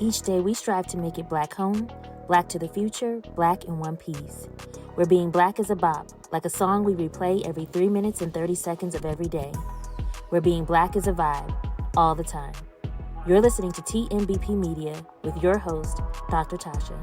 Each day we strive to make it Black home, Black to the future, Black in one piece. Where being Black is a bop, like a song we replay every 3 minutes and 30 seconds of every day. Where being Black is a vibe, all the time. You're listening to TMBP Media with your host, Dr. Tasha.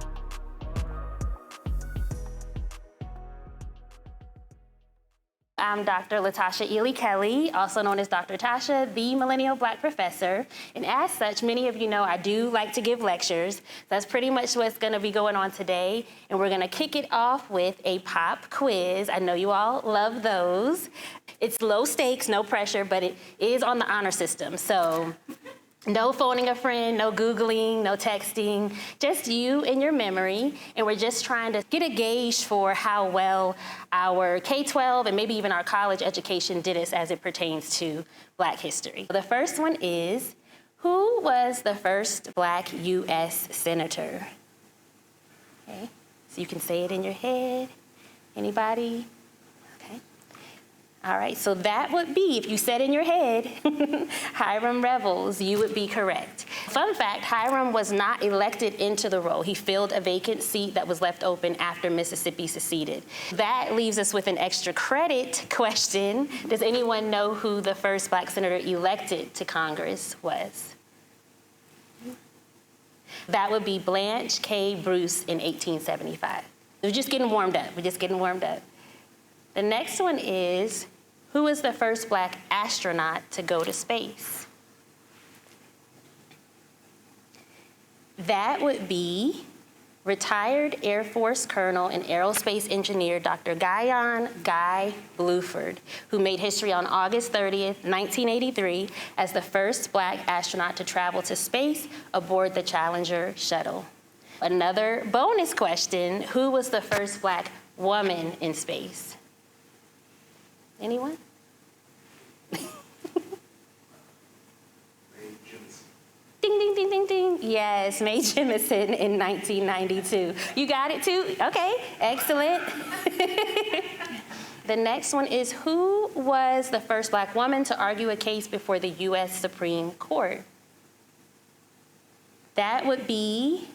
I'm Dr. LaTasha Ely Kelly, also known as Dr. Tasha, the Millennial Black Professor. And as such, many of you know I do like to give lectures. That's pretty much what's going to be going on today. And we're going to kick it off with a pop quiz. I know you all love those. It's low stakes, no pressure, but it is on the honor system. So no phoning a friend, no Googling, no texting, just you and your memory. And we're just trying to get a gauge for how well our K-12 and maybe even our college education did us as it pertains to Black history. The first one is, who was the first Black U.S. Senator? Okay, so you can say it in your head. Anybody? All right, so that would be, if you said in your head, Hiram Revels, you would be correct. Fun fact, Hiram was not elected into the role. He filled a vacant seat that was left open after Mississippi seceded. That leaves us with an extra credit question. Does anyone know who the first Black senator elected to Congress was? That would be Blanche K. Bruce in 1875. We're just getting warmed up. The next one is, who was the first Black astronaut to go to space? That would be retired Air Force Colonel and aerospace engineer Dr. Guy Bluford, who made history on August 30th, 1983, as the first Black astronaut to travel to space aboard the Challenger shuttle. Another bonus question, who was the first Black woman in space? Anyone? Ding, ding, ding, ding, ding. Yes, Mae Jemison in 1992. You got it too? Okay, excellent. The next one is, who was the first Black woman to argue a case before the U.S. Supreme Court? That would be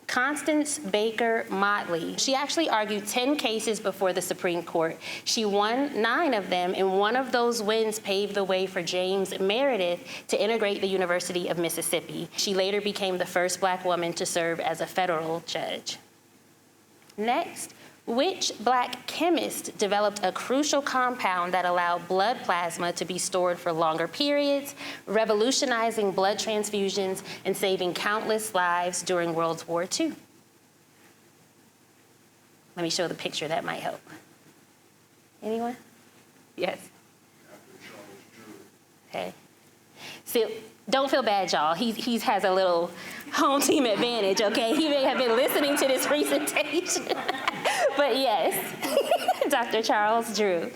Constance Baker Motley. She actually argued 10 cases before the Supreme Court. She won 9 of them, and one of those wins paved the way for James Meredith to integrate the University of Mississippi. She later became the first Black woman to serve as a federal judge. Next, which Black chemist developed a crucial compound that allowed blood plasma to be stored for longer periods, revolutionizing blood transfusions and saving countless lives during World War II? Let me show the picture, that might help. Anyone? Yes. Okay. So don't feel bad, y'all. He has a little home team advantage, okay? He may have been listening to this presentation. But yes, Dr. Charles Drew.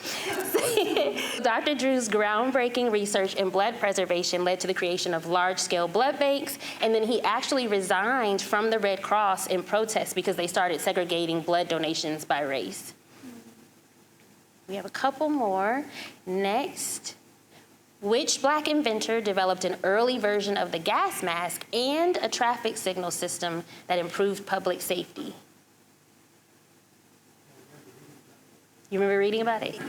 Dr. Drew's groundbreaking research in blood preservation led to the creation of large-scale blood banks, and then he actually resigned from the Red Cross in protest because they started segregating blood donations by race. We have a couple more. Next, which Black inventor developed an early version of the gas mask and a traffic signal system that improved public safety? You remember reading about it?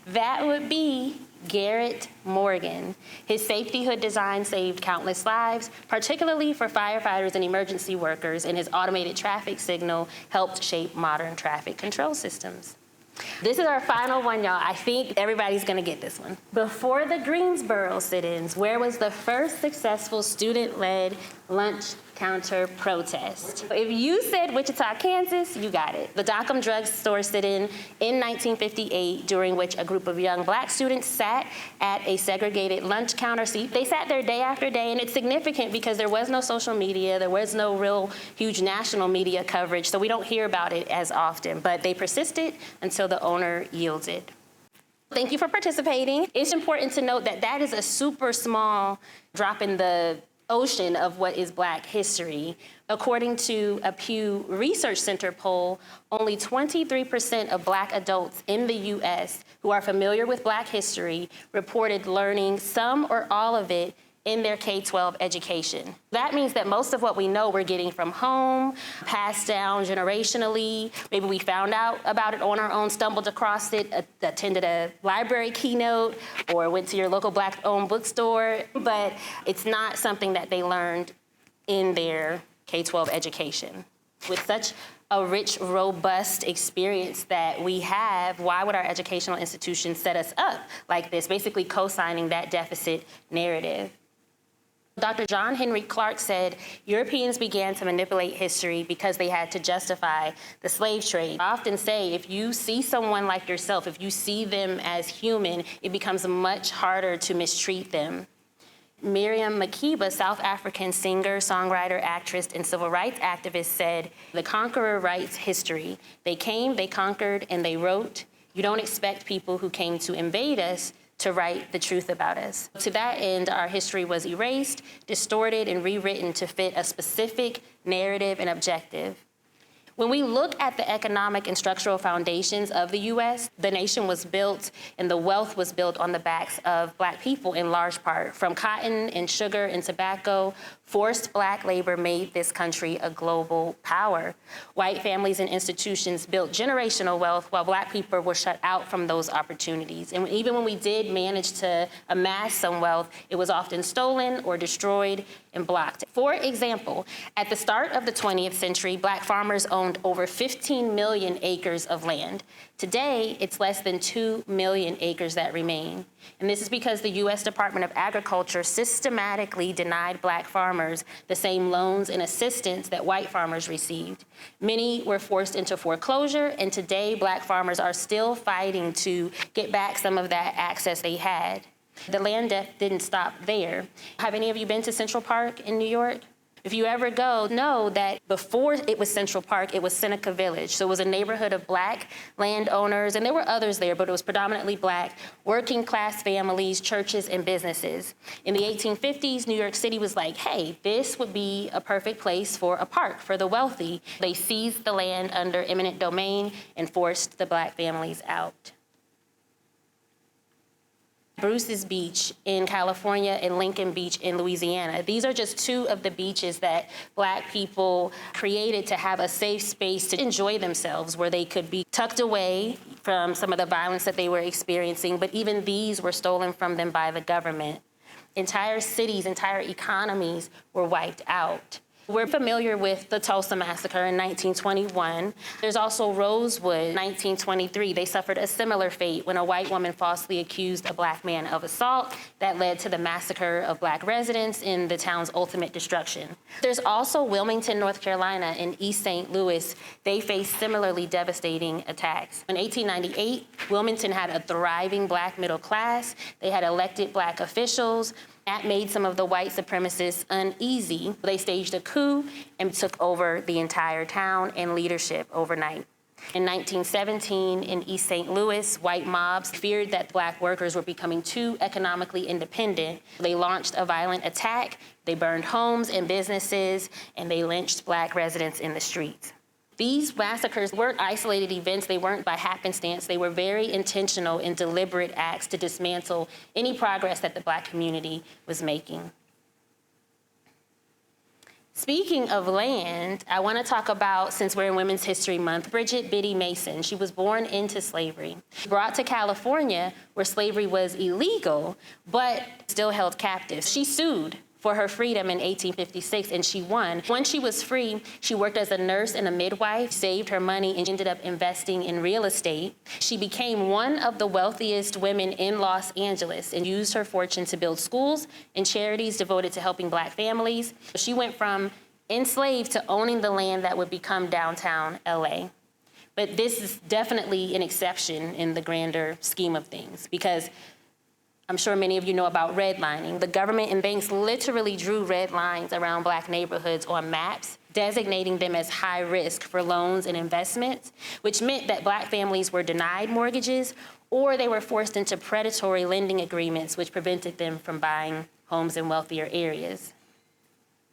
That would be Garrett Morgan. His safety hood design saved countless lives, particularly for firefighters and emergency workers, and his automated traffic signal helped shape modern traffic control systems. This is our final one, y'all. I think everybody's gonna get this one. Before the Greensboro sit-ins, where was the first successful student-led lunch counter protest? If you said Wichita, Kansas, you got it. The Dockham Drug Store sit-in in 1958, during which a group of young Black students sat at a segregated lunch counter seat. They sat there day after day, and it's significant because there was no social media, there was no real huge national media coverage, so we don't hear about it as often, but they persisted until the owner yielded. Thank you for participating. It's important to note that that is a super small drop in the ocean of what is Black history. According to a Pew Research Center poll, only 23% of Black adults in the U.S. who are familiar with Black history reported learning some or all of it in their K-12 education. That means that most of what we know we're getting from home, passed down generationally. Maybe we found out about it on our own, stumbled across it, attended a library keynote, or went to your local Black-owned bookstore, but it's not something that they learned in their K-12 education. With such a rich, robust experience that we have, why would our educational institutions set us up like this, basically co-signing that deficit narrative? Dr. John Henry Clark said, Europeans began to manipulate history because they had to justify the slave trade. I often say, if you see someone like yourself, if you see them as human, it becomes much harder to mistreat them. Miriam Makeba, South African singer, songwriter, actress, and civil rights activist, said, the conqueror writes history. They came, they conquered, and they wrote. You don't expect people who came to invade us to write the truth about us. To that end, our history was erased, distorted, and rewritten to fit a specific narrative and objective. When we look at the economic and structural foundations of the U.S., the nation was built and the wealth was built on the backs of Black people in large part. From cotton and sugar and tobacco, forced Black labor made this country a global power. White families and institutions built generational wealth while Black people were shut out from those opportunities. And even when we did manage to amass some wealth, it was often stolen or destroyed and blocked. For example, at the start of the 20th century, Black farmers owned over 15 million acres of land. Today, it's less than 2 million acres that remain. And this is because the U.S. Department of Agriculture systematically denied Black farmers the same loans and assistance that white farmers received. Many were forced into foreclosure, and today Black farmers are still fighting to get back some of that access they had. The land debt didn't stop there. Have any of you been to Central Park in New York? If you ever go, know that before it was Central Park, it was Seneca Village. So it was a neighborhood of Black landowners, and there were others there, but it was predominantly Black, working class families, churches, and businesses. In the 1850s, New York City was like, hey, this would be a perfect place for a park for the wealthy. They seized the land under eminent domain and forced the Black families out. Bruce's Beach in California and Lincoln Beach in Louisiana. These are just two of the beaches that Black people created to have a safe space to enjoy themselves, where they could be tucked away from some of the violence that they were experiencing, but even these were stolen from them by the government. Entire cities, entire economies were wiped out. We're familiar with the Tulsa Massacre in 1921. There's also Rosewood, 1923. They suffered a similar fate when a white woman falsely accused a Black man of assault that led to the massacre of Black residents in the town's ultimate destruction. There's also Wilmington, North Carolina, and East St. Louis. They faced similarly devastating attacks. In 1898, Wilmington had a thriving Black middle class. They had elected Black officials. That made some of the white supremacists uneasy. They staged a coup and took over the entire town and leadership overnight. In 1917, in East St. Louis, white mobs feared that Black workers were becoming too economically independent. They launched a violent attack, they burned homes and businesses, and they lynched Black residents in the streets. These massacres weren't isolated events, they weren't by happenstance, they were very intentional and deliberate acts to dismantle any progress that the Black community was making. Speaking of land, I want to talk about, since we're in Women's History Month, Bridget Biddy Mason. She was born into slavery, brought to California where slavery was illegal, but still held captive. She sued for her freedom in 1856, and she won. When she was free, she worked as a nurse and a midwife, saved her money, and ended up investing in real estate. She became one of the wealthiest women in Los Angeles and used her fortune to build schools and charities devoted to helping Black families. She went from enslaved to owning the land that would become downtown LA. But this is definitely an exception in the grander scheme of things, because I'm sure many of you know about redlining. The government and banks literally drew red lines around Black neighborhoods on maps, designating them as high risk for loans and investments, which meant that Black families were denied mortgages or they were forced into predatory lending agreements, which prevented them from buying homes in wealthier areas.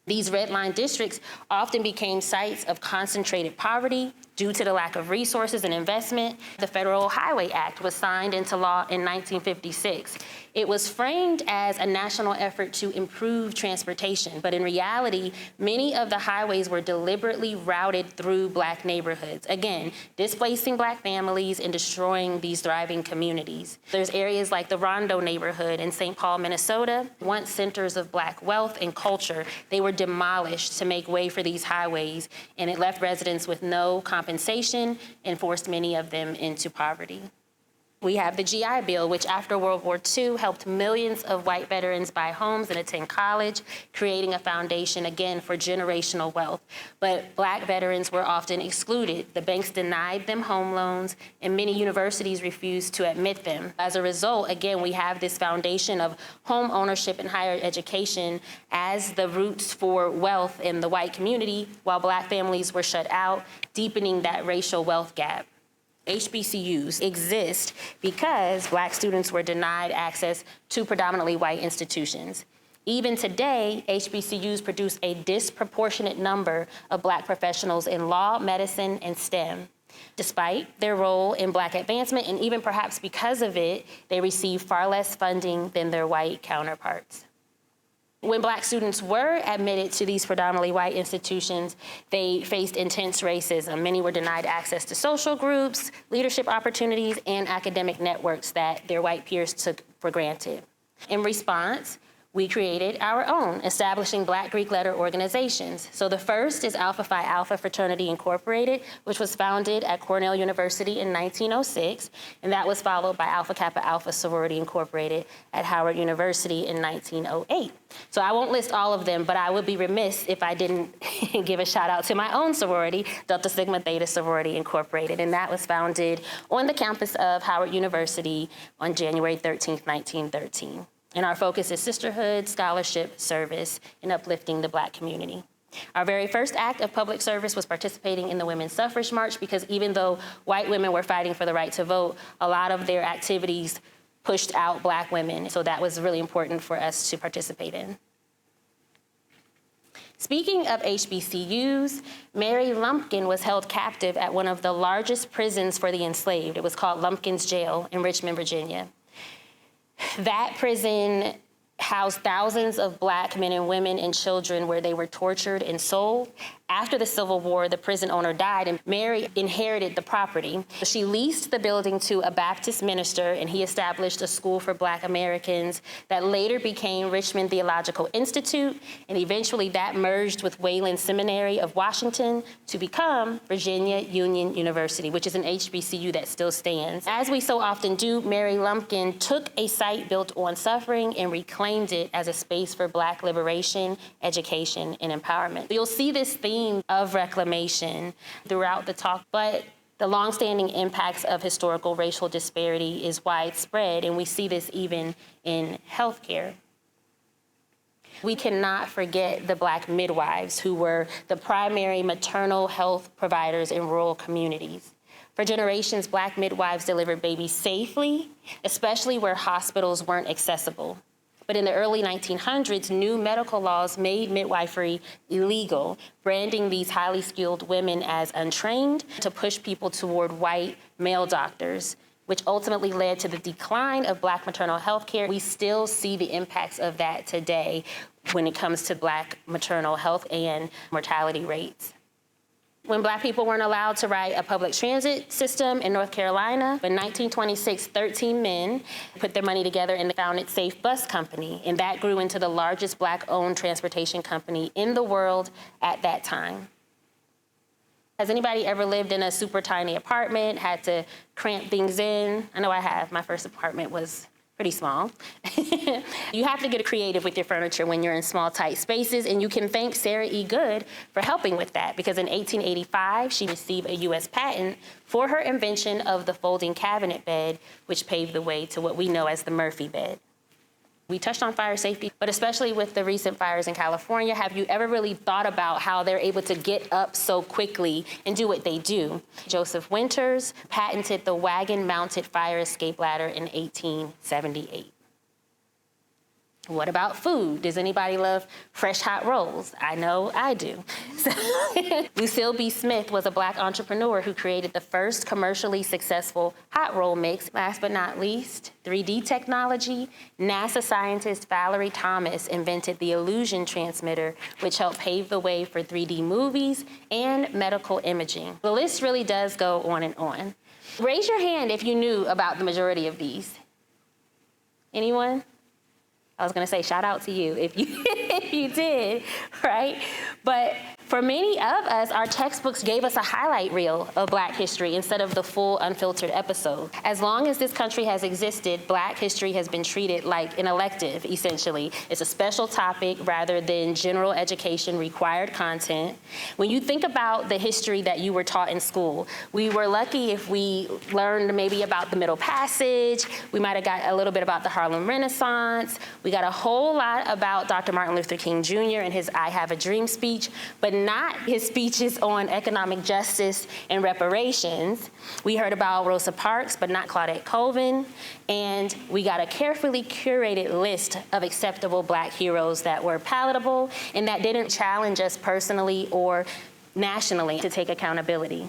These red line districts often became sites of concentrated poverty, Due to the lack of resources and investment, the Federal Highway Act was signed into law in 1956. It was framed as a national effort to improve transportation, but in reality, many of the highways were deliberately routed through Black neighborhoods, again, displacing Black families and destroying these thriving communities. There's areas like the Rondo neighborhood in St. Paul, Minnesota, once centers of Black wealth and culture. They were demolished to make way for these highways, and it left residents with no compensation and forced many of them into poverty. We have the GI Bill, which after World War II helped millions of white veterans buy homes and attend college, creating a foundation, again, for generational wealth. But Black veterans were often excluded. The banks denied them home loans, and many universities refused to admit them. As a result, again, we have this foundation of home ownership and higher education as the roots for wealth in the white community, while Black families were shut out, deepening that racial wealth gap. HBCUs exist because Black students were denied access to predominantly white institutions. Even today, HBCUs produce a disproportionate number of Black professionals in law, medicine, and STEM. Despite their role in Black advancement, and even perhaps because of it, they receive far less funding than their white counterparts. When Black students were admitted to these predominantly white institutions, they faced intense racism. Many were denied access to social groups, leadership opportunities, and academic networks that their white peers took for granted. In response, we created our own, establishing Black Greek letter organizations. So the first is Alpha Phi Alpha Fraternity Incorporated, which was founded at Cornell University in 1906, and that was followed by Alpha Kappa Alpha Sorority Incorporated at Howard University in 1908. So I won't list all of them, but I would be remiss if I didn't give a shout out to my own sorority, Delta Sigma Theta Sorority Incorporated, and that was founded on the campus of Howard University on January 13th, 1913. And our focus is sisterhood, scholarship, service, and uplifting the Black community. Our very first act of public service was participating in the Women's Suffrage March, because even though white women were fighting for the right to vote, a lot of their activities pushed out Black women. So that was really important for us to participate in. Speaking of HBCUs, Mary Lumpkin was held captive at one of the largest prisons for the enslaved. It was called Lumpkin's Jail in Richmond, Virginia. That prison housed thousands of Black men and women and children where they were tortured and sold. After the Civil War, the prison owner died, and Mary inherited the property. She leased the building to a Baptist minister, and he established a school for Black Americans that later became Richmond Theological Institute, and eventually that merged with Wayland Seminary of Washington to become Virginia Union University, which is an HBCU that still stands. As we so often do, Mary Lumpkin took a site built on suffering and reclaimed it as a space for Black liberation, education, and empowerment. You'll see this theme of reclamation throughout the talk, but the longstanding impacts of historical racial disparity is widespread, and we see this even in healthcare. We cannot forget the Black midwives who were the primary maternal health providers in rural communities. For generations, Black midwives delivered babies safely, especially where hospitals weren't accessible. But in the early 1900s, new medical laws made midwifery illegal, branding these highly skilled women as untrained to push people toward white male doctors, which ultimately led to the decline of Black maternal health care. We still see the impacts of that today when it comes to Black maternal health and mortality rates. When Black people weren't allowed to ride a public transit system in North Carolina, in 1926, 13 men put their money together and founded Safe Bus Company, and that grew into the largest Black-owned transportation company in the world at that time. Has anybody ever lived in a super tiny apartment, had to cramp things in? I know I have. My first apartment was pretty small. You have to get creative with your furniture when you're in small, tight spaces, and you can thank Sarah E. Good for helping with that, because in 1885, she received a U.S. patent for her invention of the folding cabinet bed, which paved the way to what we know as the Murphy bed. We touched on fire safety, but especially with the recent fires in California, have you ever really thought about how they're able to get up so quickly and do what they do? Joseph Winters patented the wagon-mounted fire escape ladder in 1878. What about food? Does anybody love fresh hot rolls? I know I do. So, Lucille B. Smith was a Black entrepreneur who created the first commercially successful hot roll mix. Last but not least, 3D technology. NASA scientist Valerie Thomas invented the illusion transmitter, which helped pave the way for 3D movies and medical imaging. The list really does go on and on. Raise your hand if you knew about the majority of these. Anyone? I was gonna say shout out to you if you if you did, right? But for many of us, our textbooks gave us a highlight reel of Black history instead of the full unfiltered episode. As long as this country has existed, Black history has been treated like an elective, essentially. It's a special topic rather than general education required content. When you think about the history that you were taught in school, we were lucky if we learned maybe about the Middle Passage, we might have got a little bit about the Harlem Renaissance, we got a whole lot about Dr. Martin Luther King Jr. and his I Have a Dream speech, but not his speeches on economic justice and reparations. We heard about Rosa Parks, but not Claudette Colvin. And we got a carefully curated list of acceptable Black heroes that were palatable and that didn't challenge us personally or nationally to take accountability.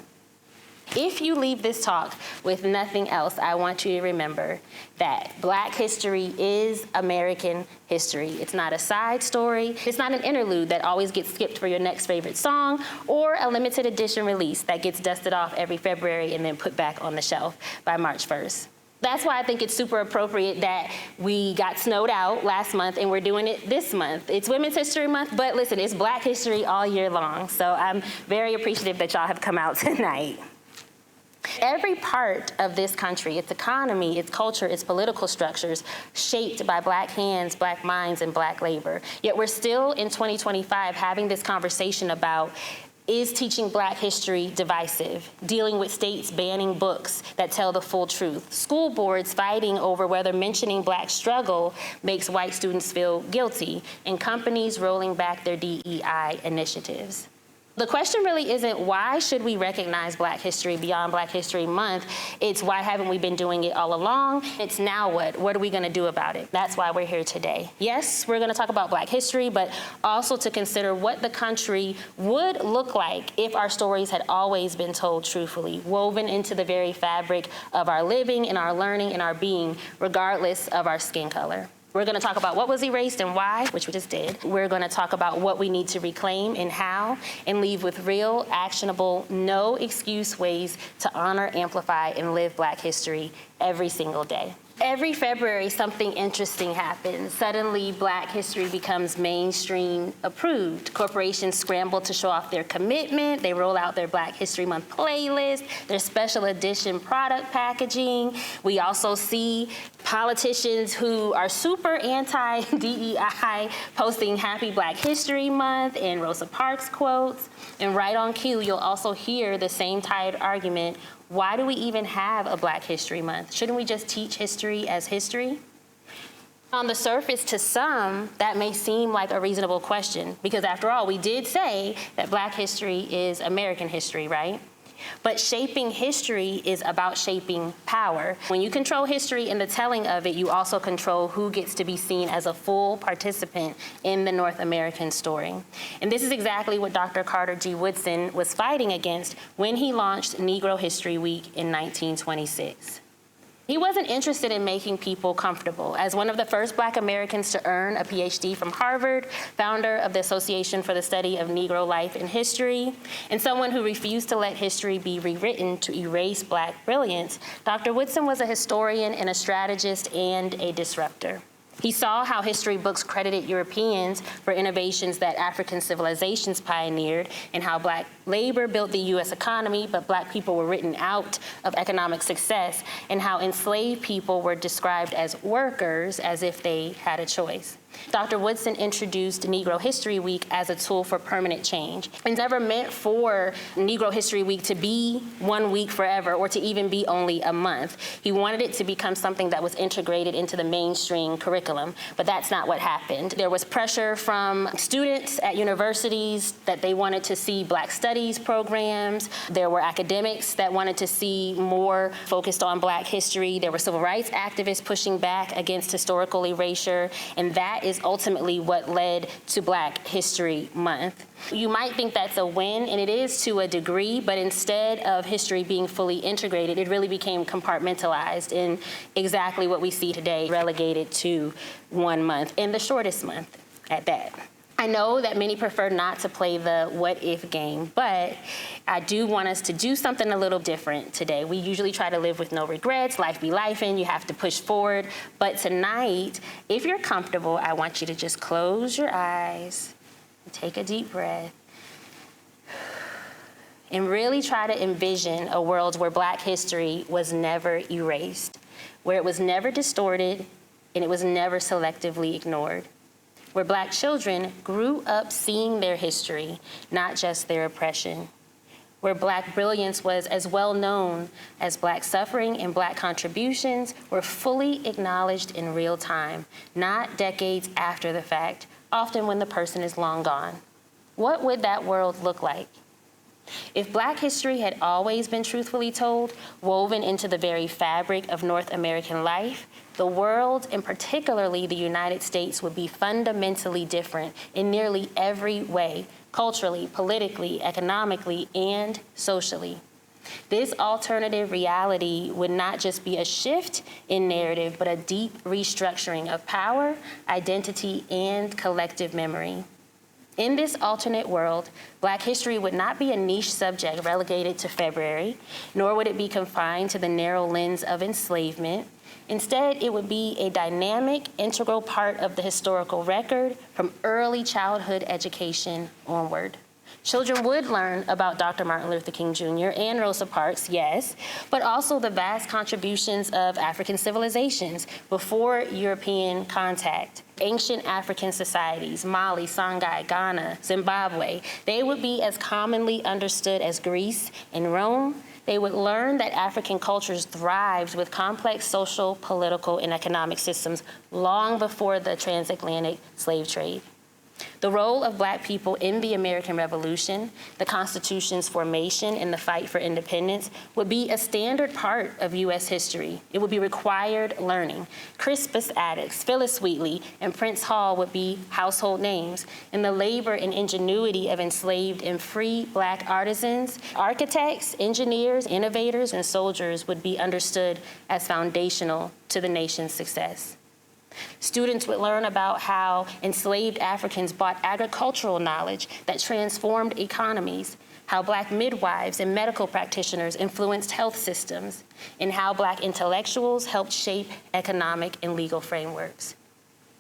If you leave this talk with nothing else, I want you to remember that Black history is American history. It's not a side story. It's not an interlude that always gets skipped for your next favorite song or a limited edition release that gets dusted off every February and then put back on the shelf by March 1st. That's why I think it's super appropriate that we got snowed out last month and we're doing it this month. It's Women's History Month, but listen, it's Black history all year long. So I'm very appreciative that y'all have come out tonight. Every part of this country, its economy, its culture, its political structures, shaped by Black hands, Black minds, and Black labor. Yet we're still in 2025 having this conversation about, is teaching Black history divisive? Dealing with states banning books that tell the full truth. School boards fighting over whether mentioning Black struggle makes white students feel guilty, and companies rolling back their DEI initiatives. The question really isn't why should we recognize Black history beyond Black History Month, it's why haven't we been doing it all along? It's now what? What are we gonna do about it? That's why we're here today. Yes, we're gonna talk about Black history, but also to consider what the country would look like if our stories had always been told truthfully, woven into the very fabric of our living and our learning and our being, regardless of our skin color. We're gonna talk about what was erased and why, which we just did. We're gonna talk about what we need to reclaim and how, and leave with real, actionable, no excuse ways to honor, amplify, and live Black history every single day. Every February, something interesting happens. Suddenly, Black history becomes mainstream approved. Corporations scramble to show off their commitment. They roll out their Black History Month playlist, their special edition product packaging. We also see politicians who are super anti-DEI posting Happy Black History Month and Rosa Parks quotes. And right on cue, you'll also hear the same tired argument, why do we even have a Black History Month? Shouldn't we just teach history as history? On the surface, to some, that may seem like a reasonable question, because after all, we did say that Black history is American history, right? But shaping history is about shaping power. When you control history and the telling of it, you also control who gets to be seen as a full participant in the North American story. And this is exactly what Dr. Carter G. Woodson was fighting against when he launched Negro History Week in 1926. He wasn't interested in making people comfortable. As one of the first Black Americans to earn a PhD from Harvard, founder of the Association for the Study of Negro Life and History, and someone who refused to let history be rewritten to erase Black brilliance, Dr. Woodson was a historian and a strategist and a disruptor. He saw how history books credited Europeans for innovations that African civilizations pioneered, and how Black labor built the U.S. economy, but Black people were written out of economic success, and how enslaved people were described as workers as if they had a choice. Dr. Woodson introduced Negro History Week as a tool for permanent change. It's never meant for Negro History Week to be 1 week forever or to even be only a month. He wanted it to become something that was integrated into the mainstream curriculum, but that's not what happened. There was pressure from students at universities that they wanted to see Black studies studies programs. There were academics that wanted to see more focused on Black history. There were civil rights activists pushing back against historical erasure, and that is ultimately what led to Black History Month. You might think that's a win, and it is to a degree, but instead of history being fully integrated, it really became compartmentalized in exactly what we see today, relegated to 1 month, and the shortest month at that. I know that many prefer not to play the what if game, but I do want us to do something a little different today. We usually try to live with no regrets, life be lifing, you have to push forward. But tonight, if you're comfortable, I want you to just close your eyes and take a deep breath and really try to envision a world where Black history was never erased, where it was never distorted and it was never selectively ignored, where Black children grew up seeing their history, not just their oppression, where Black brilliance was as well known as Black suffering and Black contributions were fully acknowledged in real time, not decades after the fact, often when the person is long gone. What would that world look like? If Black history had always been truthfully told, woven into the very fabric of North American life, the world, and particularly the United States, would be fundamentally different in nearly every way, culturally, politically, economically, and socially. This alternative reality would not just be a shift in narrative, but a deep restructuring of power, identity, and collective memory. In this alternate world, Black history would not be a niche subject relegated to February, nor would it be confined to the narrow lens of enslavement. Instead, it would be a dynamic, integral part of the historical record from early childhood education onward. Children would learn about Dr. Martin Luther King Jr. and Rosa Parks, yes, but also the vast contributions of African civilizations before European contact. Ancient African societies, Mali, Songhai, Ghana, Zimbabwe, they would be as commonly understood as Greece and Rome. They would learn that African cultures thrived with complex social, political, and economic systems long before the transatlantic slave trade. The role of Black people in the American Revolution, the Constitution's formation, and the fight for independence would be a standard part of U.S. history. It would be required learning. Crispus Attucks, Phyllis Wheatley, and Prince Hall would be household names, and the labor and ingenuity of enslaved and free Black artisans, architects, engineers, innovators, and soldiers would be understood as foundational to the nation's success. Students would learn about how enslaved Africans brought agricultural knowledge that transformed economies, how Black midwives and medical practitioners influenced health systems, and how Black intellectuals helped shape economic and legal frameworks.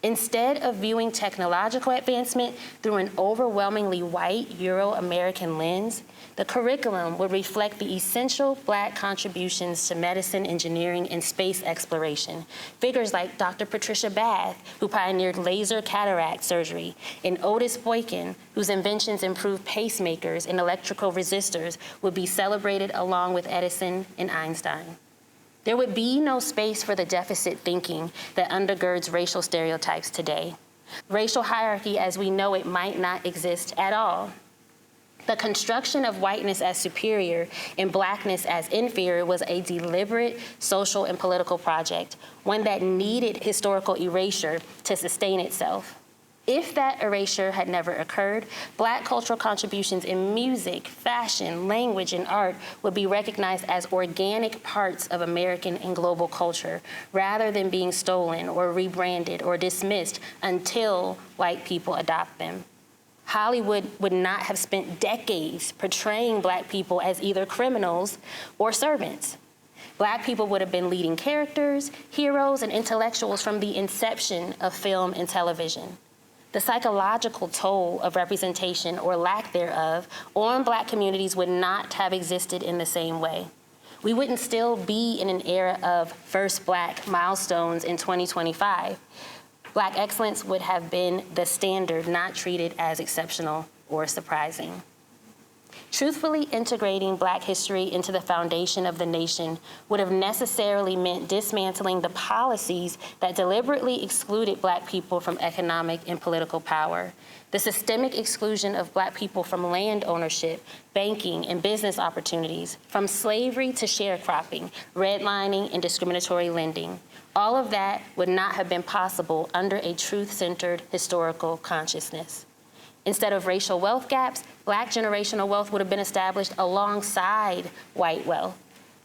Instead of viewing technological advancement through an overwhelmingly white Euro-American lens, the curriculum would reflect the essential Black contributions to medicine, engineering, and space exploration. Figures like Dr. Patricia Bath, who pioneered laser cataract surgery, and Otis Boykin, whose inventions improved pacemakers and electrical resistors, would be celebrated along with Edison and Einstein. There would be no space for the deficit thinking that undergirds racial stereotypes today. Racial hierarchy as we know it might not exist at all. The construction of whiteness as superior and Blackness as inferior was a deliberate social and political project, one that needed historical erasure to sustain itself. If that erasure had never occurred, Black cultural contributions in music, fashion, language, and art would be recognized as organic parts of American and global culture, rather than being stolen or rebranded or dismissed until white people adopt them. Hollywood would not have spent decades portraying Black people as either criminals or servants. Black people would have been leading characters, heroes, and intellectuals from the inception of film and television. The psychological toll of representation or lack thereof on Black communities would not have existed in the same way. We wouldn't still be in an era of first Black milestones in 2025. Black excellence would have been the standard, not treated as exceptional or surprising. Truthfully integrating Black history into the foundation of the nation would have necessarily meant dismantling the policies that deliberately excluded Black people from economic and political power. The systemic exclusion of Black people from land ownership, banking, and business opportunities, from slavery to sharecropping, redlining, and discriminatory lending. All of that would not have been possible under a truth-centered historical consciousness. Instead of racial wealth gaps, Black generational wealth would have been established alongside white wealth.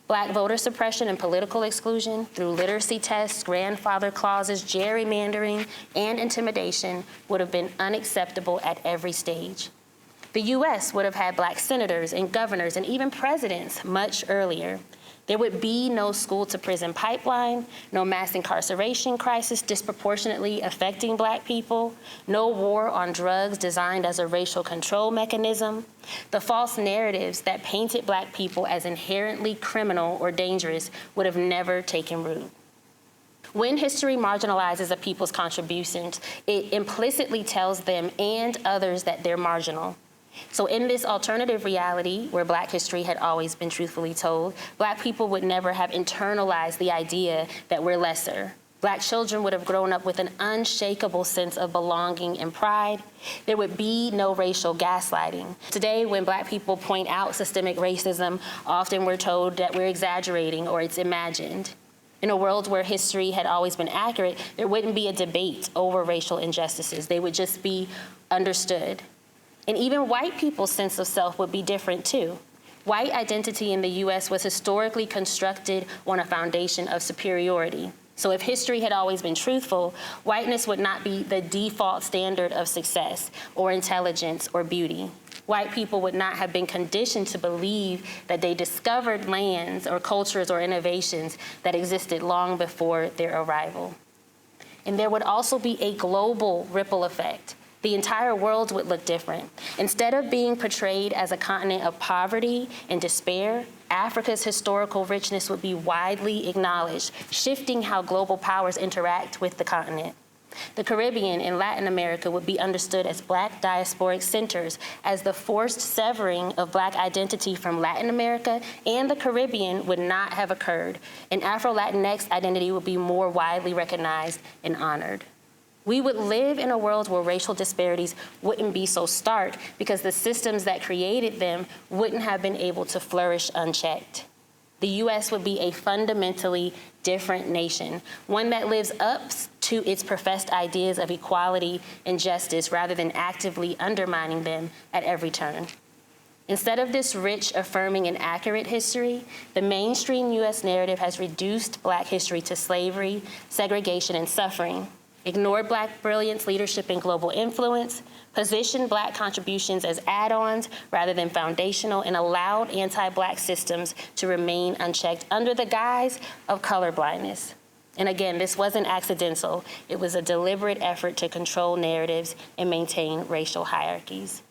Black voter suppression and political exclusion through literacy tests, grandfather clauses, gerrymandering, and intimidation would have been unacceptable at every stage. The US would have had Black senators and governors and even presidents much earlier. There would be no school-to-prison pipeline, no mass incarceration crisis disproportionately affecting Black people, no war on drugs designed as a racial control mechanism. The false narratives that painted Black people as inherently criminal or dangerous would have never taken root. When history marginalizes a people's contributions, it implicitly tells them and others that they're marginal. So in this alternative reality, where Black history had always been truthfully told, Black people would never have internalized the idea that we're lesser. Black children would have grown up with an unshakable sense of belonging and pride. There would be no racial gaslighting. Today, when Black people point out systemic racism, often we're told that we're exaggerating or it's imagined. In a world where history had always been accurate, there wouldn't be a debate over racial injustices. They would just be understood. And even white people's sense of self would be different too. White identity in the US was historically constructed on a foundation of superiority. So if history had always been truthful, whiteness would not be the default standard of success or intelligence or beauty. White people would not have been conditioned to believe that they discovered lands or cultures or innovations that existed long before their arrival. And there would also be a global ripple effect. The entire world would look different. Instead of being portrayed as a continent of poverty and despair, Africa's historical richness would be widely acknowledged, shifting how global powers interact with the continent. The Caribbean and Latin America would be understood as Black diasporic centers, as the forced severing of Black identity from Latin America and the Caribbean would not have occurred, and Afro-Latinx identity would be more widely recognized and honored. We would live in a world where racial disparities wouldn't be so stark because the systems that created them wouldn't have been able to flourish unchecked. The US would be a fundamentally different nation, one that lives up to its professed ideas of equality and justice rather than actively undermining them at every turn. Instead of this rich, affirming, and accurate history, the mainstream US narrative has reduced Black history to slavery, segregation, and suffering, ignored Black brilliance, leadership, and global influence, positioned Black contributions as add-ons rather than foundational, and allowed anti-Black systems to remain unchecked under the guise of colorblindness. And again, this wasn't accidental. It was a deliberate effort to control narratives and maintain racial hierarchies.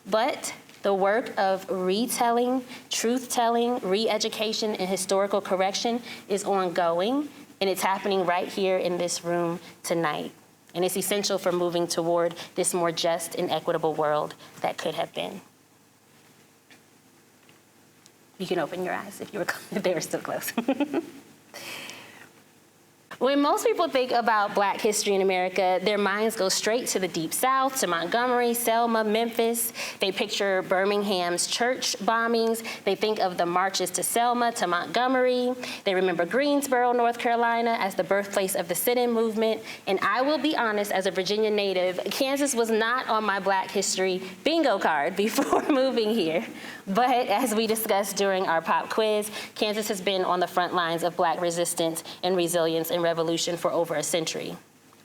But the work of retelling, truth-telling, re-education, and historical correction is ongoing, and it's happening right here in this room tonight. And it's essential for moving toward this more just and equitable world that could have been. You can open your eyes if they were still closed. When most people think about Black history in America, their minds go straight to the Deep South, to Montgomery, Selma, Memphis. They picture Birmingham's church bombings. They think of the marches to Selma, to Montgomery. They remember Greensboro, North Carolina, as the birthplace of the sit-in movement. And I will be honest, as a Virginia native, Kansas was not on my Black history bingo card before moving here. But as we discussed during our pop quiz, Kansas has been on the front lines of Black resistance and resilience and revolution for over a century.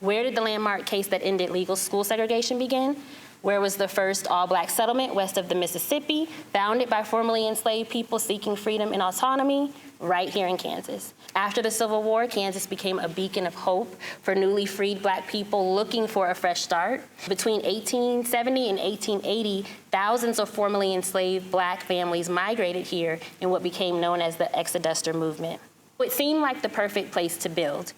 Where did the landmark case that ended legal school segregation begin? Where was the first all-Black settlement west of the Mississippi, founded by formerly enslaved people seeking freedom and autonomy? Right here in Kansas. After the Civil War, Kansas became a beacon of hope for newly freed Black people looking for a fresh start. Between 1870 and 1880, thousands of formerly enslaved Black families migrated here in what became known as the Exoduster movement. It seemed like the perfect place to build.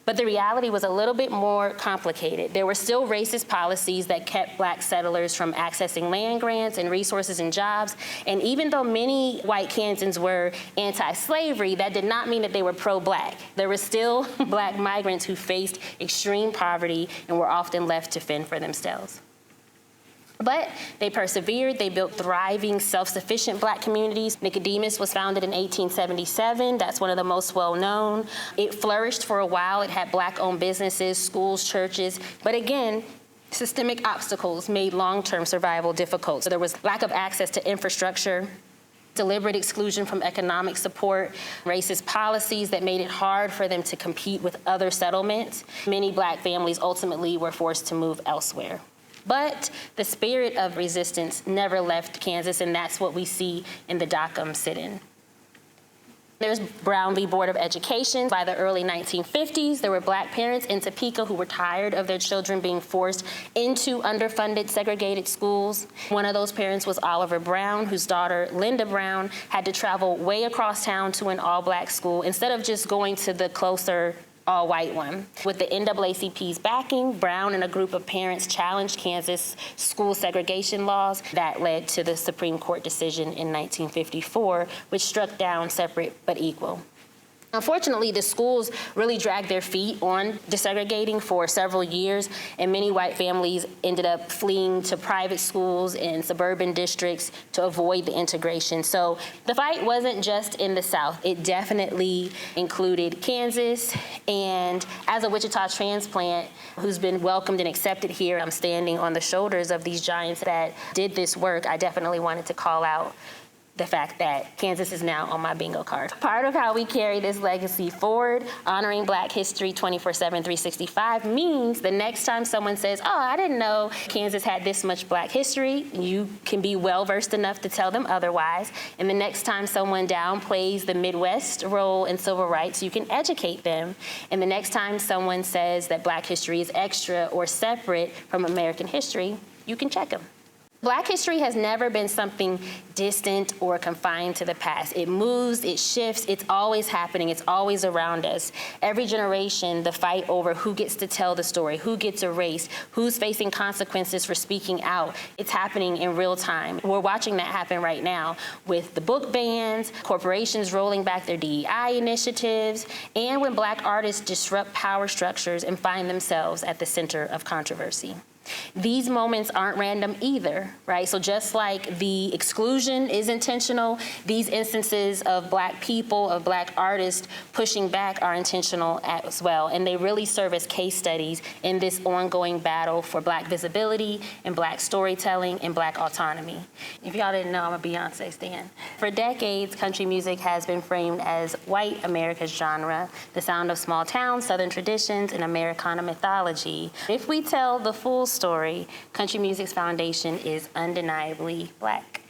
But the reality was a little bit more complicated. There were still racist policies that kept Black settlers from accessing land grants and resources and jobs. And even though many white Kansans were anti-slavery, that did not mean that they were pro-Black. There were still Black migrants who faced extreme poverty and were often left to fend for themselves. But they persevered. They built thriving, self-sufficient Black communities. Nicodemus was founded in 1877. That's one of the most well-known. It flourished for a while. It had Black-owned businesses, schools, churches. But again, systemic obstacles made long-term survival difficult. So there was lack of access to infrastructure, deliberate exclusion from economic support, racist policies that made it hard for them to compete with other settlements. Many Black families ultimately were forced to move elsewhere. But the spirit of resistance never left Kansas, and that's what we see in the Dockham sit-in. There's Brown v. Board of Education. By the early 1950s, there were Black parents in Topeka who were tired of their children being forced into underfunded, segregated schools. One of those parents was Oliver Brown, whose daughter, Linda Brown, had to travel way across town to an all-Black school instead of just going to the closer all-white one. With the NAACP's backing, Brown and a group of parents challenged Kansas school segregation laws. That led to the Supreme Court decision in 1954, which struck down separate but equal. Unfortunately, the schools really dragged their feet on desegregating for several years, and many white families ended up fleeing to private schools in suburban districts to avoid the integration. So the fight wasn't just in the South. It definitely included Kansas. And as a Wichita transplant who's been welcomed and accepted here, I'm standing on the shoulders of these giants that did this work. I definitely wanted to call out the fact that Kansas is now on my bingo card. Part of how we carry this legacy forward, honoring Black history 24/7, 365, means the next time someone says, oh, I didn't know Kansas had this much Black history, you can be well-versed enough to tell them otherwise. And the next time someone downplays the Midwest role in civil rights, you can educate them. And the next time someone says that Black history is extra or separate from American history, you can check them. Black history has never been something distant or confined to the past. It moves, it shifts, it's always happening, it's always around us. Every generation, the fight over who gets to tell the story, who gets erased, who's facing consequences for speaking out, it's happening in real time. We're watching that happen right now with the book bans, corporations rolling back their DEI initiatives, and when Black artists disrupt power structures and find themselves at the center of controversy. These moments aren't random either, right? So just like the exclusion is intentional, these instances of Black people, of Black artists pushing back are intentional as well. And they really serve as case studies in this ongoing battle for Black visibility and Black storytelling and Black autonomy. If y'all didn't know, I'm a Beyonce stan. For decades, country music has been framed as white America's genre, the sound of small towns, Southern traditions, and Americana mythology. If we tell the full story, country music's foundation is undeniably Black.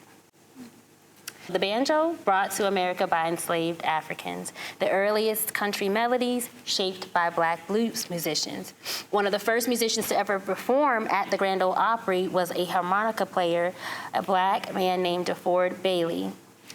The banjo, brought to America by enslaved Africans. The earliest country melodies shaped by Black blues musicians. One of the first musicians to ever perform at the Grand Ole Opry was a harmonica player, a Black man named DeFord Bailey.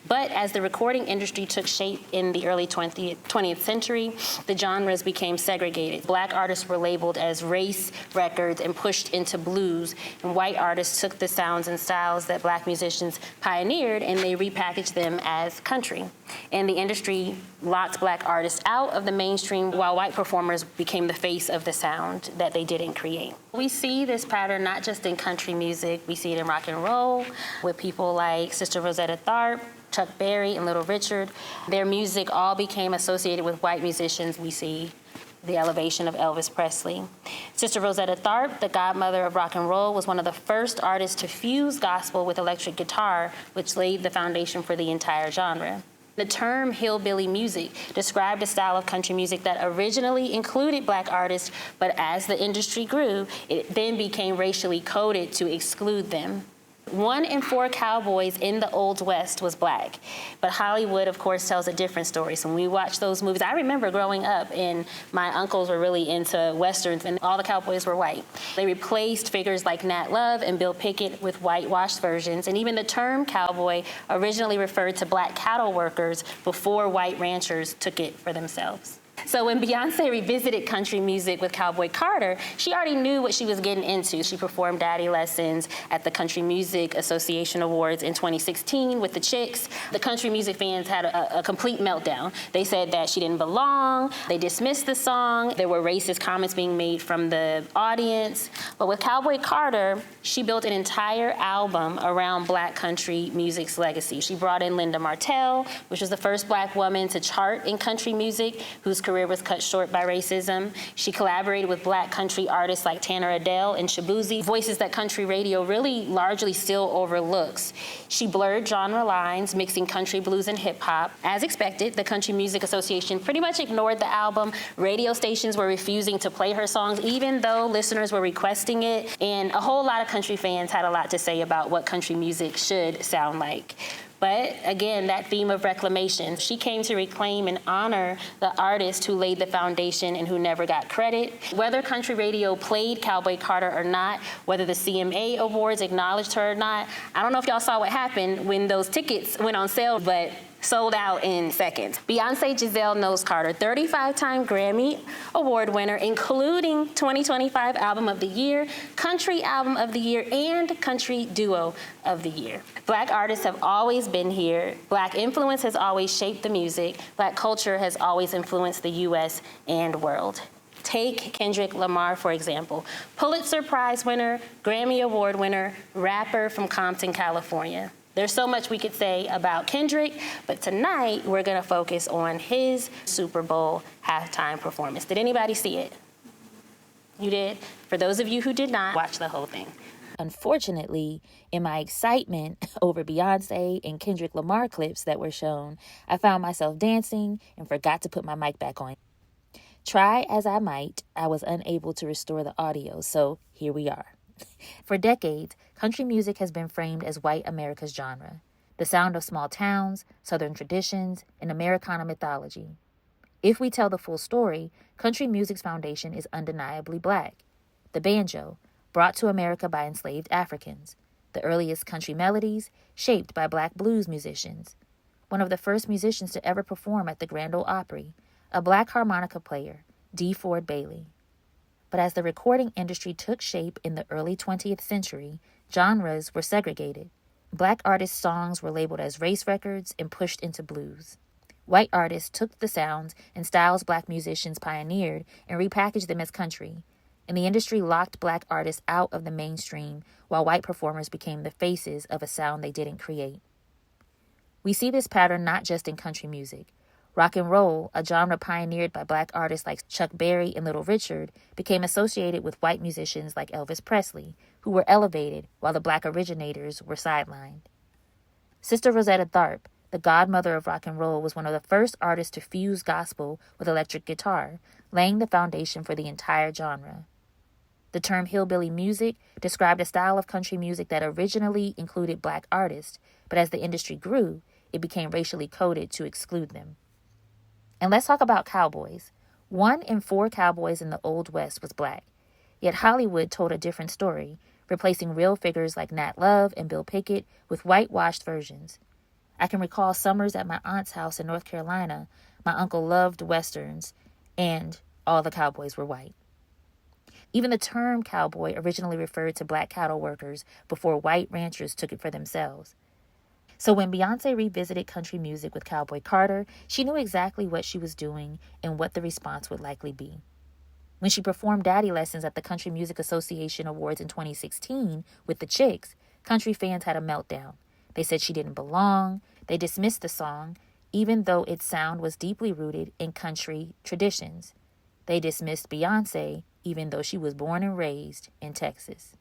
But as the recording industry took shape in the early 20th century, the genres became segregated. Black artists were labeled as race records and pushed into blues, and white artists took the sounds and styles that Black musicians pioneered and they repackaged them as country. And the industry locked Black artists out of the mainstream while white performers became the face of the sound that they didn't create. We see this pattern not just in country music, we see it in rock and roll with people like Sister Rosetta Tharpe, Chuck Berry, and Little Richard. Their music all became associated with white musicians. We see the elevation of Elvis Presley. Sister Rosetta Tharpe, the godmother of rock and roll, was one of the first artists to fuse gospel with electric guitar, which laid the foundation for the entire genre. The term hillbilly music described a style of country music that originally included Black artists, but as the industry grew, it then became racially coded to exclude them. 1 in 4 cowboys in the Old West was black. But Hollywood, of course, tells a different story. So when we watch those movies, I remember growing up and my uncles were really into Westerns and all the cowboys were white. They replaced figures like Nat Love and Bill Pickett with whitewashed versions. And even the term cowboy originally referred to black cattle workers before white ranchers took it for themselves. So when Beyonce revisited country music with Cowboy Carter, she already knew what she was getting into. She performed Daddy Lessons at the Country Music Association Awards in 2016 with the Chicks. The country music fans had a complete meltdown. They said that she didn't belong. They dismissed the song. There were racist comments being made from the audience. But with Cowboy Carter, she built an entire album around black country music's legacy. She brought in Linda Martell, which was the first black woman to chart in country music, whose career was cut short by racism. She collaborated with black country artists like Tanner Adele and Shabuzi, voices that country radio really largely still overlooks. She blurred genre lines, mixing country, blues, and hip hop. As expected, the Country Music Association pretty much ignored the album. Radio stations were refusing to play her songs, even though listeners were requesting it. And a whole lot of country fans had a lot to say about what country music should sound like. But again, that theme of reclamation, she came to reclaim and honor the artist who laid the foundation and who never got credit. Whether country radio played Cowboy Carter or not, whether the CMA Awards acknowledged her or not, I don't know if y'all saw what happened when those tickets went on sale, but sold out in seconds. Beyonce Giselle Knowles Carter, 35-time Grammy Award winner, including 2025 Album of the Year, Country Album of the Year, and Country Duo of the Year. Black artists have always been here. Black influence has always shaped the music. Black culture has always influenced the U.S. and world. Take Kendrick Lamar, for example. Pulitzer Prize winner, Grammy Award winner, rapper from Compton, California. There's so much we could say about Kendrick, but tonight we're gonna focus on his Super Bowl halftime performance. Did anybody see it? You did? For those of you who did not, watch the whole thing. Unfortunately, in my excitement over Beyonce and Kendrick Lamar clips that were shown, I found myself dancing and forgot to put my mic back on. Try as I might, I was unable to restore the audio, so here we are. For decades, country music has been framed as white America's genre, the sound of small towns, Southern traditions, and Americana mythology. If we tell the full story, country music's foundation is undeniably black. The banjo, brought to America by enslaved Africans, the earliest country melodies, shaped by black blues musicians. One of the first musicians to ever perform at the Grand Ole Opry, a black harmonica player, D. Ford Bailey. But as the recording industry took shape in the early 20th century, genres were segregated. Black artists' songs were labeled as race records and pushed into blues. White artists took the sounds and styles black musicians pioneered and repackaged them as country, and the industry locked black artists out of the mainstream while white performers became the faces of a sound they didn't create. We see this pattern not just in country music. Rock and roll, a genre pioneered by black artists like Chuck Berry and Little Richard, became associated with white musicians like Elvis Presley, who were elevated while the black originators were sidelined. Sister Rosetta Tharpe, the godmother of rock and roll, was one of the first artists to fuse gospel with electric guitar, laying the foundation for the entire genre. The term hillbilly music described a style of country music that originally included black artists, but as the industry grew, it became racially coded to exclude them. And let's talk about cowboys. 1 in 4 cowboys in the Old West was black. Yet Hollywood told a different story, replacing real figures like Nat Love and Bill Pickett with whitewashed versions. I can recall summers at my aunt's house in North Carolina. My uncle loved Westerns, and all the cowboys were white. Even the term cowboy originally referred to black cattle workers before white ranchers took it for themselves. So when Beyonce revisited country music with Cowboy Carter, she knew exactly what she was doing and what the response would likely be. When she performed Daddy Lessons at the Country Music Association Awards in 2016 with the Chicks, country fans had a meltdown. They said she didn't belong. They dismissed the song, even though its sound was deeply rooted in country traditions. They dismissed Beyonce, even though she was born and raised in Texas.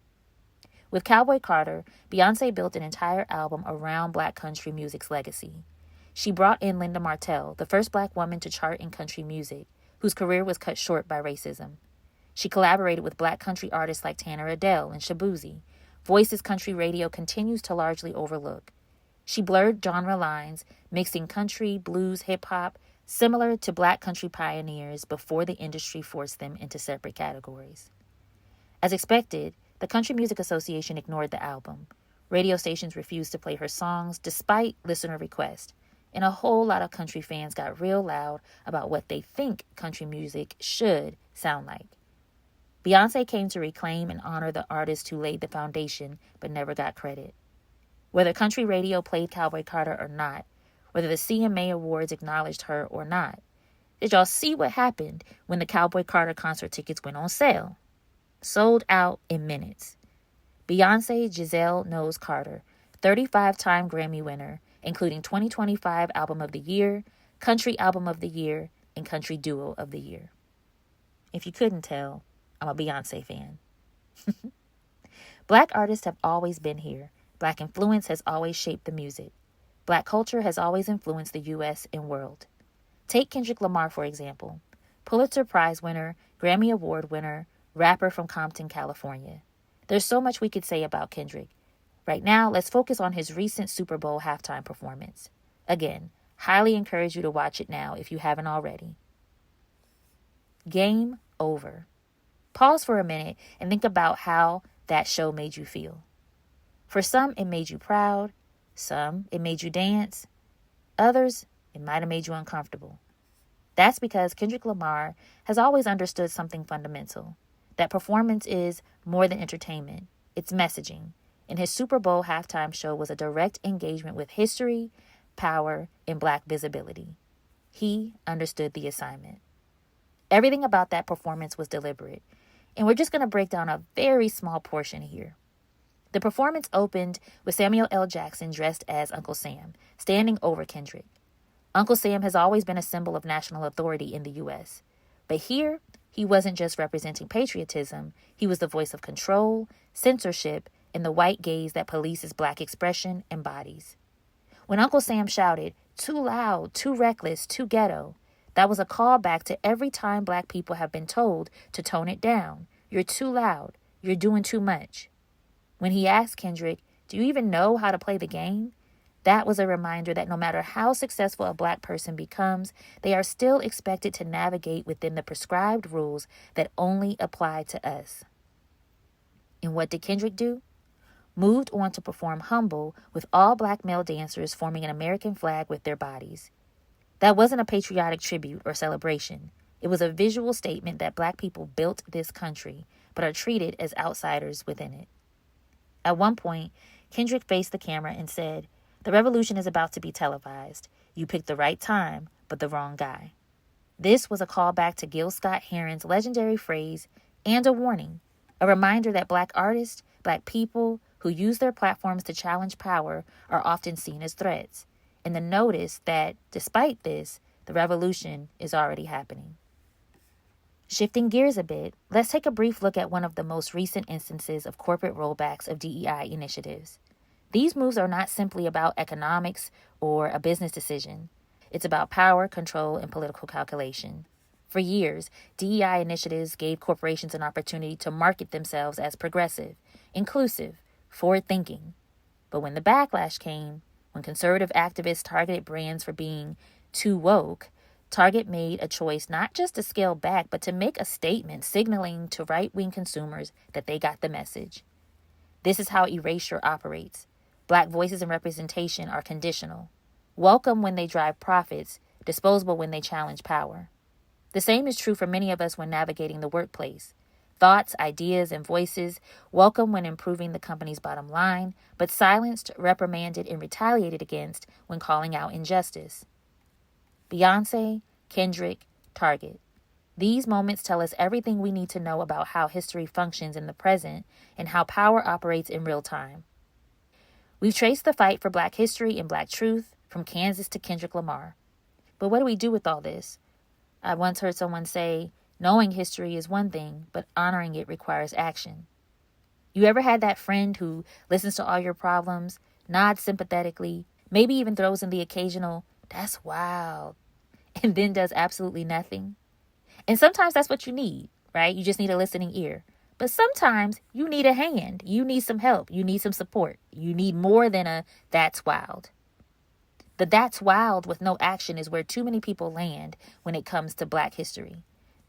With Cowboy Carter, Beyonce built an entire album around black country music's legacy. She brought in Linda Martell, the first black woman to chart in country music, whose career was cut short by racism. She collaborated with black country artists like Tanner Adele and Shabuzi, voices country radio continues to largely overlook. She blurred genre lines, mixing country, blues, hip-hop, similar to Black country pioneers before the industry forced them into separate categories. As expected, the Country Music Association ignored the album. Radio stations refused to play her songs despite listener requests, and a whole lot of country fans got real loud about what they think country music should sound like. Beyoncé came to reclaim and honor the artist who laid the foundation but never got credit. Whether country radio played Cowboy Carter or not, whether the CMA Awards acknowledged her or not, did y'all see what happened when the Cowboy Carter concert tickets went on sale? Sold out in minutes. Beyoncé Giselle Knowles Carter, 35-time Grammy winner, including 2025 Album of the Year, Country Album of the Year, and Country Duo of the Year. If you couldn't tell, I'm a Beyoncé fan. Black artists have always been here. Black influence has always shaped the music. Black culture has always influenced the U.S. and world. Take Kendrick Lamar, for example. Pulitzer Prize winner, Grammy Award winner, rapper from Compton, California. There's so much we could say about Kendrick. Right now, let's focus on his recent Super Bowl halftime performance. Again, highly encourage you to watch it now if you haven't already. Game over. Pause for a minute and think about how that show made you feel. For some, it made you proud. Some, it made you dance. Others, it might have made you uncomfortable. That's because Kendrick Lamar has always understood something fundamental. That performance is more than entertainment. It's messaging. And his Super Bowl halftime show was a direct engagement with history, power, and Black visibility. He understood the assignment. Everything about that performance was deliberate. And we're just going to break down a very small portion here. The performance opened with Samuel L. Jackson dressed as Uncle Sam, standing over Kendrick. Uncle Sam has always been a symbol of national authority in the U.S. But here, he wasn't just representing patriotism. He was the voice of control, censorship, and the white gaze that polices Black expression embodies. When Uncle Sam shouted, "Too loud, too reckless, too ghetto," that was a call back to every time Black people have been told to tone it down. You're too loud. You're doing too much. When he asked Kendrick, "Do you even know how to play the game?" that was a reminder that no matter how successful a Black person becomes, they are still expected to navigate within the prescribed rules that only apply to us. And what did Kendrick do? Moved on to perform Humble with all Black male dancers forming an American flag with their bodies. That wasn't a patriotic tribute or celebration. It was a visual statement that Black people built this country, but are treated as outsiders within it. At one point, Kendrick faced the camera and said, "The revolution is about to be televised. You picked the right time, but the wrong guy." This was a callback to Gil Scott-Heron's legendary phrase and a warning, a reminder that Black artists, Black people who use their platforms to challenge power are often seen as threats, and the notice that, despite this, the revolution is already happening. Shifting gears a bit, let's take a brief look at one of the most recent instances of corporate rollbacks of DEI initiatives. These moves are not simply about economics or a business decision. It's about power, control, and political calculation. For years, DEI initiatives gave corporations an opportunity to market themselves as progressive, inclusive, forward-thinking. But when the backlash came, when conservative activists targeted brands for being too woke, Target made a choice not just to scale back, but to make a statement signaling to right-wing consumers that they got the message. This is how erasure operates. Black voices and representation are conditional. Welcome when they drive profits, disposable when they challenge power. The same is true for many of us when navigating the workplace. Thoughts, ideas, and voices welcome when improving the company's bottom line, but silenced, reprimanded, and retaliated against when calling out injustice. Beyoncé, Kendrick, Target. These moments tell us everything we need to know about how history functions in the present and how power operates in real time. We've traced the fight for Black history and Black truth from Kansas to Kendrick Lamar. But what do we do with all this? I once heard someone say, knowing history is one thing, but honoring it requires action. You ever had that friend who listens to all your problems, nods sympathetically, maybe even throws in the occasional, "That's wild," and then does absolutely nothing? And sometimes that's what you need, right? You just need a listening ear. But sometimes you need a hand. You need some help. You need some support. You need more than a "that's wild." The "that's wild" with no action is where too many people land when it comes to Black history.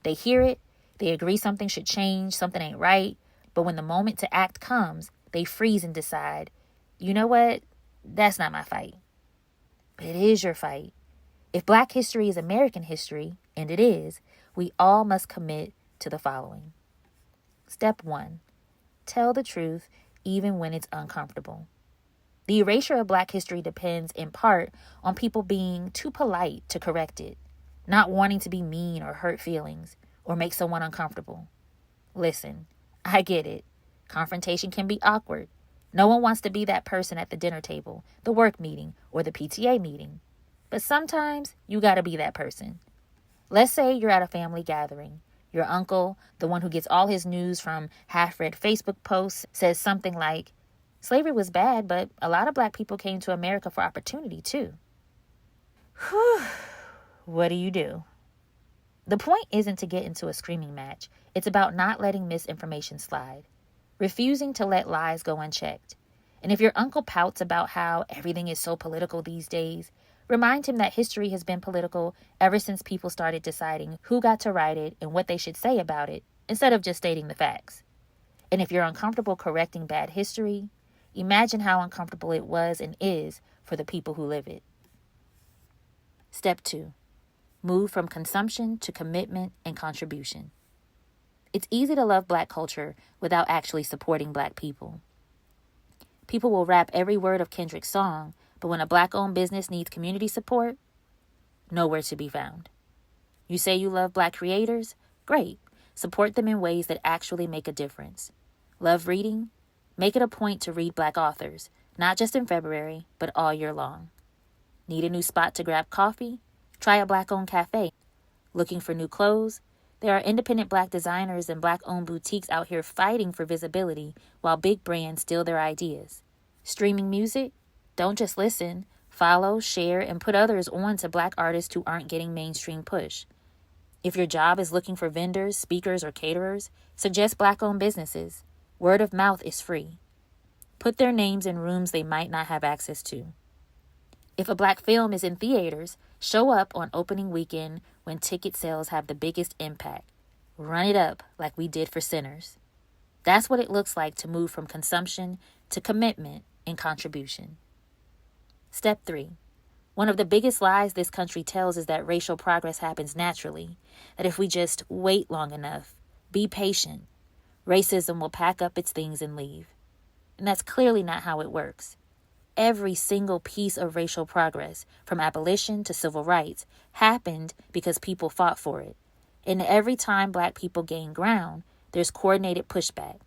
They hear it, they agree something should change, something ain't right, but when the moment to act comes, they freeze and decide, you know what, that's not my fight. But it is your fight. If Black history is American history, and it is, we all must commit to the following. Step 1. Tell the truth even when it's uncomfortable. The erasure of Black history depends in part on people being too polite to correct it, not wanting to be mean or hurt feelings or make someone uncomfortable. Listen, I get it. Confrontation can be awkward. No one wants to be that person at the dinner table, the work meeting, or the PTA meeting. But sometimes you gotta be that person. Let's say you're at a family gathering. Your uncle, the one who gets all his news from half-read Facebook posts, says something like, "Slavery was bad, but a lot of Black people came to America for opportunity too." Whew. What do? The point isn't to get into a screaming match. It's about not letting misinformation slide, refusing to let lies go unchecked. And if your uncle pouts about how everything is so political these days, remind him that history has been political ever since people started deciding who got to write it and what they should say about it, instead of just stating the facts. And if you're uncomfortable correcting bad history, imagine how uncomfortable it was and is for the people who live it. Step 2. Move from consumption to commitment and contribution. It's easy to love Black culture without actually supporting Black people. People will rap every word of Kendrick's song, but when a Black-owned business needs community support, nowhere to be found. You say you love Black creators? Great. Support them in ways that actually make a difference. Love reading? Make it a point to read Black authors, not just in February, but all year long. Need a new spot to grab coffee? Try a Black-owned cafe. Looking for new clothes? There are independent Black designers and Black-owned boutiques out here fighting for visibility while big brands steal their ideas. Streaming music? Don't just listen. Follow, share, and put others on to Black artists who aren't getting mainstream push. If your job is looking for vendors, speakers, or caterers, suggest Black-owned businesses. Word of mouth is free. Put their names in rooms they might not have access to. If a Black film is in theaters, show up on opening weekend when ticket sales have the biggest impact. Run it up like we did for Sinners. That's what it looks like to move from consumption to commitment and contribution. Step 3. One of the biggest lies this country tells is that racial progress happens naturally, that if we just wait long enough, be patient, racism will pack up its things and leave. And that's clearly not how it works. Every single piece of racial progress, from abolition to civil rights, happened because people fought for it. And every time Black people gain ground, there's coordinated pushback.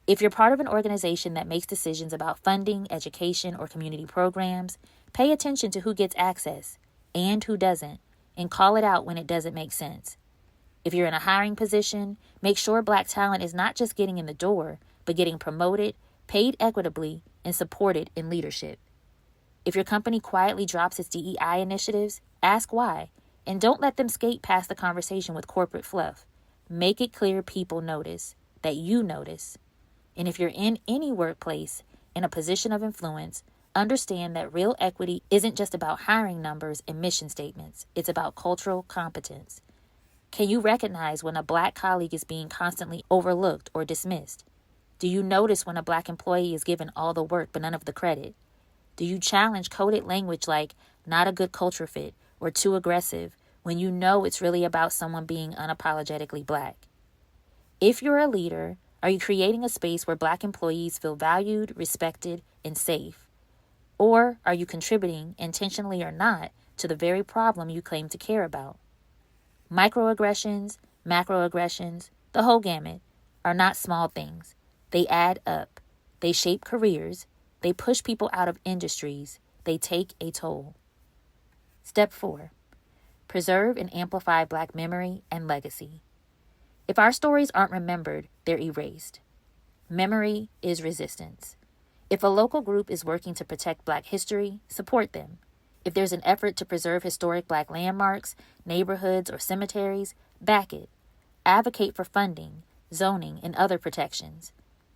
If you're part of an organization that makes decisions about funding, education, or community programs, pay attention to who gets access and who doesn't, and call it out when it doesn't make sense. If you're in a hiring position, make sure Black talent is not just getting in the door, but getting promoted, paid equitably, and supported in leadership. If your company quietly drops its DEI initiatives, ask why, and don't let them skate past the conversation with corporate fluff. Make it clear people notice, that you notice. And if you're in any workplace, in a position of influence, understand that real equity isn't just about hiring numbers and mission statements. It's about cultural competence. Can you recognize when a Black colleague is being constantly overlooked or dismissed? Do you notice when a Black employee is given all the work but none of the credit? Do you challenge coded language like "not a good culture fit" or "too aggressive" when you know it's really about someone being unapologetically Black? If you're a leader, are you creating a space where Black employees feel valued, respected, and safe? Or are you contributing, intentionally or not, to the very problem you claim to care about? Microaggressions, macroaggressions, the whole gamut, are not small things. They add up. They shape careers. They push people out of industries. They take a toll. Step 4. Preserve and amplify Black memory and legacy. If our stories aren't remembered, they're erased. Memory is resistance. If a local group is working to protect Black history, support them. If there's an effort to preserve historic Black landmarks, neighborhoods, or cemeteries, back it. Advocate for funding. zoning, and other protections.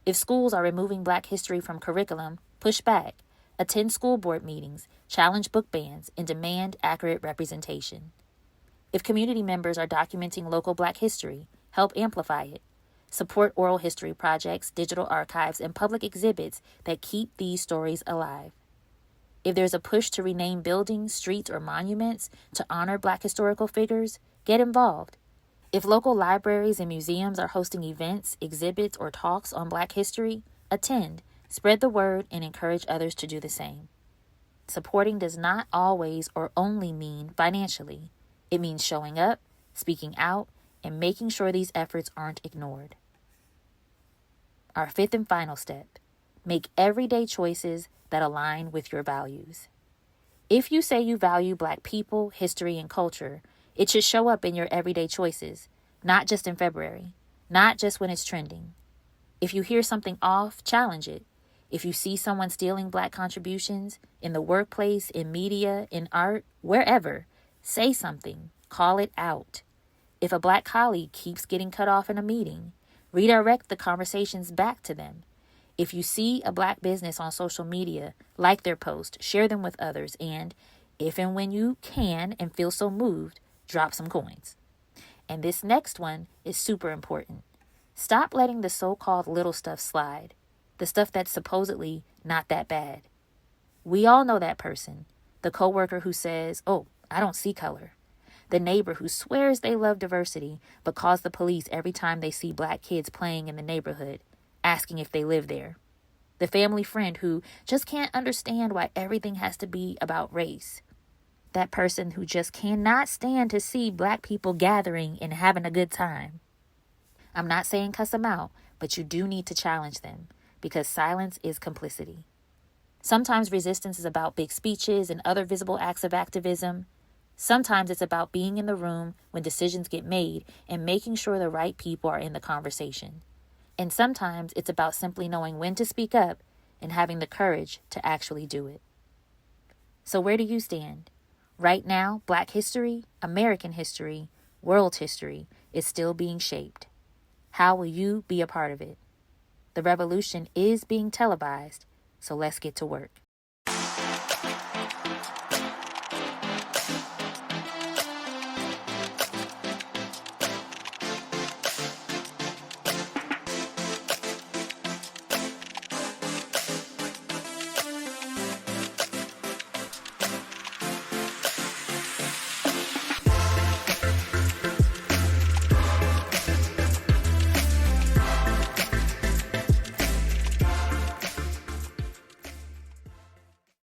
If schools are removing Black history from curriculum, push back, attend school board meetings, challenge book bans, and demand accurate representation. If community members are documenting local Black history, help amplify it. Support oral history projects, digital archives, and public exhibits that keep these stories alive. If there's a push to rename buildings, streets, or monuments to honor Black historical figures, get involved. If local libraries and museums are hosting events, exhibits, or talks on Black history, attend, spread the word, and encourage others to do the same. Supporting does not always or only mean financially. It means showing up, speaking out, and making sure these efforts aren't ignored. Our fifth and final step, make everyday choices that align with your values. If you say you value Black people, history, and culture, it should show up in your everyday choices, not just in February, not just when it's trending. If you hear something off, challenge it. If you see someone stealing Black contributions in the workplace, in media, in art, wherever, say something, call it out. If a Black colleague keeps getting cut off in a meeting, redirect the conversations back to them. If you see a Black business on social media, like their post, share them with others, and if and when you can and feel so moved, drop some coins. And this next one is super important. Stop letting the so-called little stuff slide, the stuff that's supposedly not that bad. We all know that person, the coworker who says, "Oh, I don't see color." The neighbor who swears they love diversity but calls the police every time they see Black kids playing in the neighborhood, asking if they live there. The family friend who just can't understand why everything has to be about race. That person who just cannot stand to see Black people gathering and having a good time. I'm not saying cuss them out, but you do need to challenge them because silence is complicity. Sometimes resistance is about big speeches and other visible acts of activism. Sometimes it's about being in the room when decisions get made and making sure the right people are in the conversation. And sometimes it's about simply knowing when to speak up and having the courage to actually do it. So where do you stand? Right now, Black history, American history, world history is still being shaped. How will you be a part of it? The revolution is being televised, so let's get to work.